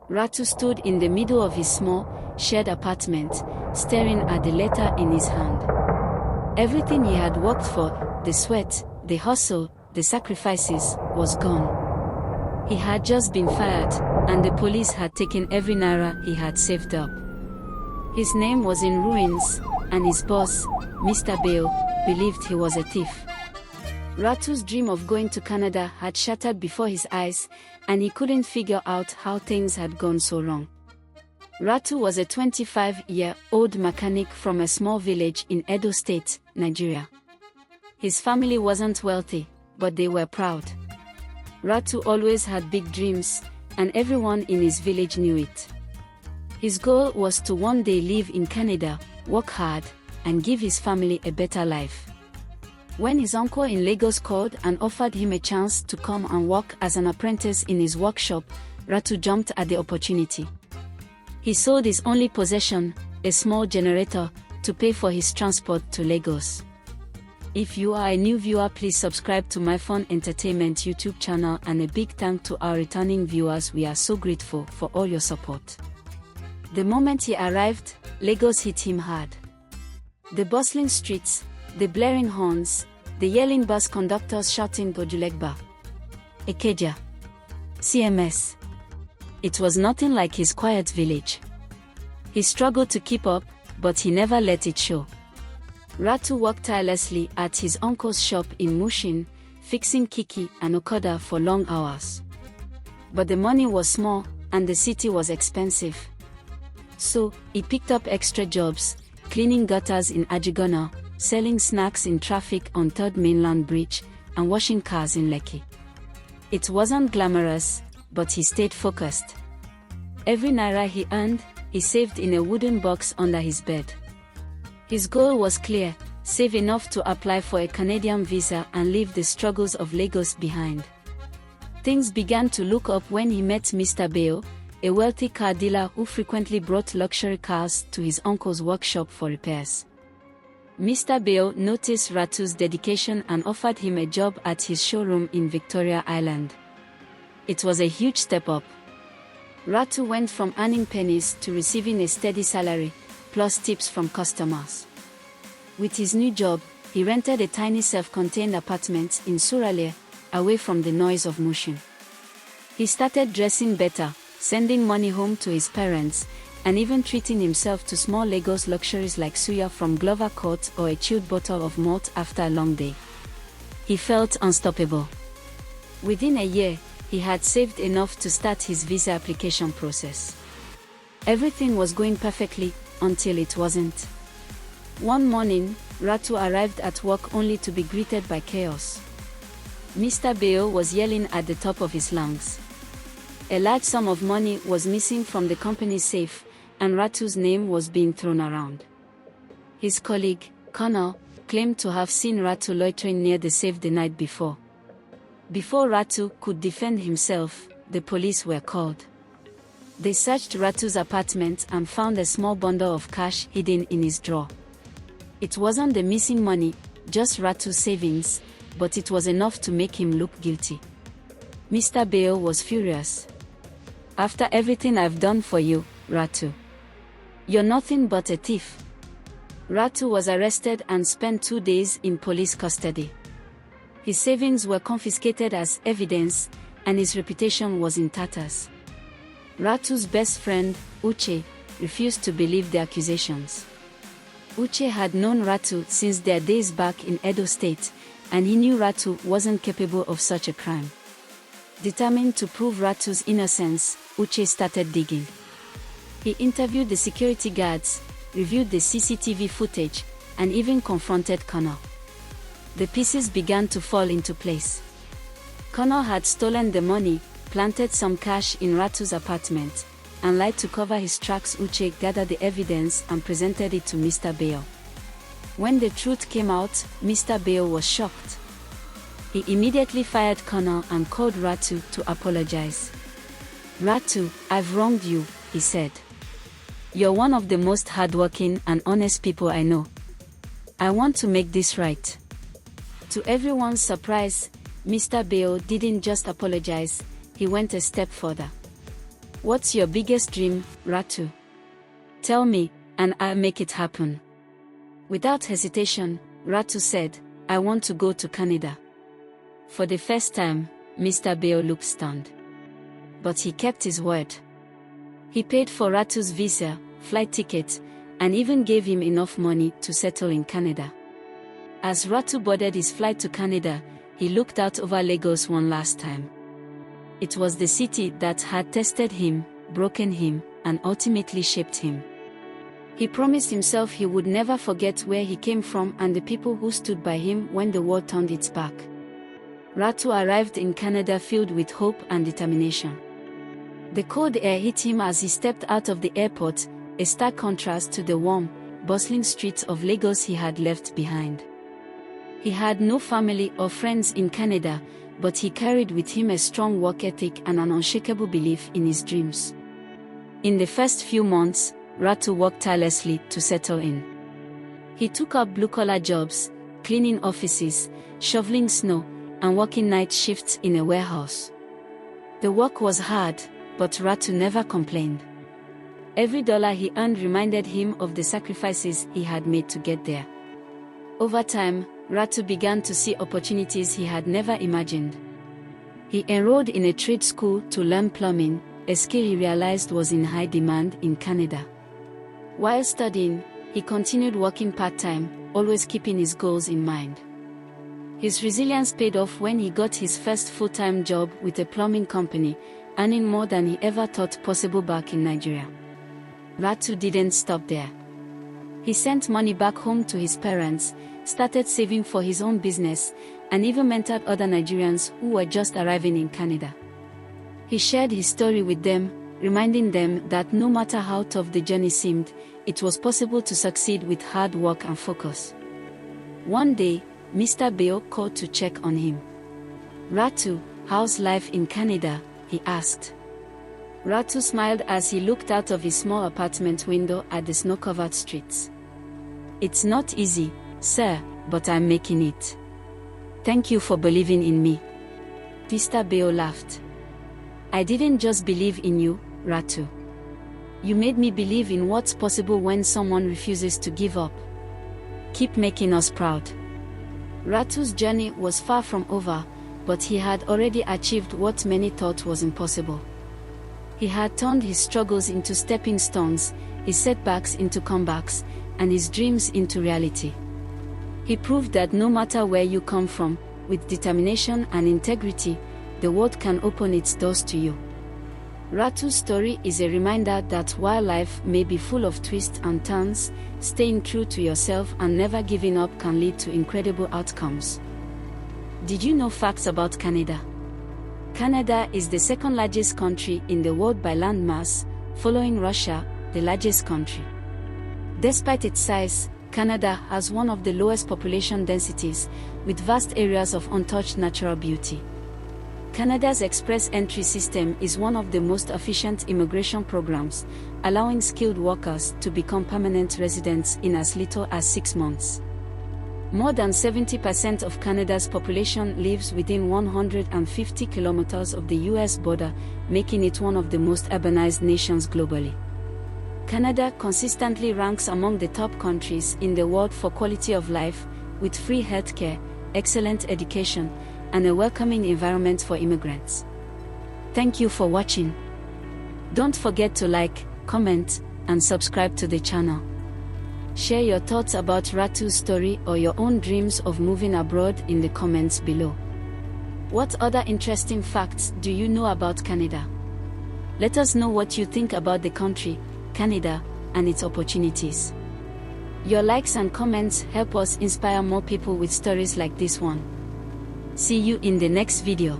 Ratu stood in the middle of his small, shared apartment, staring at the letter in his hand. Everything he had worked for, the sweat, the hustle, the sacrifices, was gone. He had just been fired, and the police had taken every naira he had saved up. His name was in ruins, and his boss, Mr. Bale, believed he was a thief. Ratu's dream of going to Canada had shattered before his eyes, and he couldn't figure out how things had gone so wrong. Ratu was a 25-year-old mechanic from a small village in Edo State, Nigeria. His family wasn't wealthy, but they were proud. Ratu always had big dreams, and everyone in his village knew it. His goal was to one day live in Canada, work hard, and give his family a better life. When his uncle in Lagos called and offered him a chance to come and work as an apprentice in his workshop, Ratu jumped at the opportunity. He sold his only possession, a small generator, to pay for his transport to Lagos. If you are a new viewer, please subscribe to Myfun Entertainment YouTube channel, and a big thank to our returning viewers. We are so grateful for all your support. The moment he arrived, Lagos hit him hard. The bustling streets, the blaring horns, the yelling bus conductors shouting Gojulegba, Ekeja, CMS. It was nothing like his quiet village. He struggled to keep up, but he never let it show. Ratu worked tirelessly at his uncle's shop in Mushin, fixing Kiki and Okada for long hours. But the money was small, and the city was expensive. So, he picked up extra jobs, cleaning gutters in Ajigona, selling snacks in traffic on 3rd Mainland Bridge, and washing cars in Lekki. It wasn't glamorous, but he stayed focused. Every naira he earned, he saved in a wooden box under his bed. His goal was clear: save enough to apply for a Canadian visa and leave the struggles of Lagos behind. Things began to look up when he met Mr. Bale, a wealthy car dealer who frequently brought luxury cars to his uncle's workshop for repairs. Mr. Bale noticed Ratu's dedication and offered him a job at his showroom in Victoria Island. It was a huge step up. Ratu went from earning pennies to receiving a steady salary, plus tips from customers. With his new job, he rented a tiny self-contained apartment in Suralere, away from the noise of Mushin. He started dressing better, sending money home to his parents, and even treating himself to small Lagos luxuries like suya from Glover Court or a chilled bottle of malt after a long day. He felt unstoppable. Within a year, he had saved enough to start his visa application process. Everything was going perfectly, until it wasn't. One morning, Ratu arrived at work only to be greeted by chaos. Mr. Bale was yelling at the top of his lungs. A large sum of money was missing from the company's safe, and Ratu's name was being thrown around. His colleague, Connor, claimed to have seen Ratu loitering near the safe the night before. Before Ratu could defend himself, the police were called. They searched Ratu's apartment and found a small bundle of cash hidden in his drawer. It wasn't the missing money, just Ratu's savings, but it was enough to make him look guilty. Mr. Bale was furious. "After everything I've done for you, Ratu, you're nothing but a thief." Ratu was arrested and spent 2 days in police custody. His savings were confiscated as evidence, and his reputation was in tatters. Ratu's best friend, Uche, refused to believe the accusations. Uche had known Ratu since their days back in Edo State, and he knew Ratu wasn't capable of such a crime. Determined to prove Ratu's innocence, Uche started digging. He interviewed the security guards, reviewed the CCTV footage, and even confronted Connor. The pieces began to fall into place. Connor had stolen the money, planted some cash in Ratu's apartment, and lied to cover his tracks. Uche gathered the evidence and presented it to Mr. Bale. When the truth came out, Mr. Bale was shocked. He immediately fired Connor and called Ratu to apologize. "Ratu, I've wronged you," he said. "You're one of the most hardworking and honest people I know. I want to make this right." To everyone's surprise, Mr. Bale didn't just apologize, he went a step further. What's your biggest dream, Ratu? Tell me, and I'll make it happen. Without hesitation, Ratu said, I want to go to Canada. For the first time, Mr. Beo looked stunned. But he kept his word. He paid for Ratu's visa, flight ticket, and even gave him enough money to settle in Canada. As Ratu boarded his flight to Canada, he looked out over Lagos one last time. It was the city that had tested him, broken him, and ultimately shaped him. He promised himself he would never forget where he came from and the people who stood by him when the world turned its back. Ratu arrived in Canada filled with hope and determination. The cold air hit him as he stepped out of the airport, a stark contrast to the warm, bustling streets of Lagos he had left behind. He had no family or friends in Canada, but he carried with him a strong work ethic and an unshakable belief in his dreams. In the first few months, Ratu worked tirelessly to settle in. He took up blue-collar jobs, cleaning offices, shoveling snow, and working night shifts in a warehouse. The work was hard, but Ratu never complained. Every dollar he earned reminded him of the sacrifices he had made to get there. Over time, Ratu began to see opportunities he had never imagined. He enrolled in a trade school to learn plumbing, a skill he realized was in high demand in Canada. While studying, he continued working part-time, always keeping his goals in mind. His resilience paid off when he got his first full-time job with a plumbing company, earning more than he ever thought possible back in Nigeria. Ratu didn't stop there. He sent money back home to his parents, started saving for his own business, and even mentored other Nigerians who were just arriving in Canada. He shared his story with them, reminding them that no matter how tough the journey seemed, it was possible to succeed with hard work and focus. One day, Mr. Beo called to check on him. "Ratu, how's life in Canada?" he asked. Ratu smiled as he looked out of his small apartment window at the snow-covered streets. "It's not easy, sir, but I'm making it. Thank you for believing in me." Mr. Beo laughed. "I didn't just believe in you, Ratu. You made me believe in what's possible when someone refuses to give up. Keep making us proud." Ratu's journey was far from over, but he had already achieved what many thought was impossible. He had turned his struggles into stepping stones, his setbacks into comebacks, and his dreams into reality. He proved that no matter where you come from, with determination and integrity, the world can open its doors to you. Ratu's story is a reminder that while life may be full of twists and turns, staying true to yourself and never giving up can lead to incredible outcomes. Did you know facts about Canada? Canada is the second largest country in the world by land mass, following Russia, the largest country. Despite its size, Canada has one of the lowest population densities, with vast areas of untouched natural beauty. Canada's express entry system is one of the most efficient immigration programs, allowing skilled workers to become permanent residents in as little as 6 months. More than 70% of Canada's population lives within 150 kilometers of the US border, making it one of the most urbanized nations globally. Canada consistently ranks among the top countries in the world for quality of life, with free healthcare, excellent education, and a welcoming environment for immigrants. Thank you for watching. Don't forget to like, comment, and subscribe to the channel. Share your thoughts about Ratu's story or your own dreams of moving abroad in the comments below. What other interesting facts do you know about Canada? Let us know what you think about the country, Canada, and its opportunities. Your likes and comments help us inspire more people with stories like this one. See you in the next video.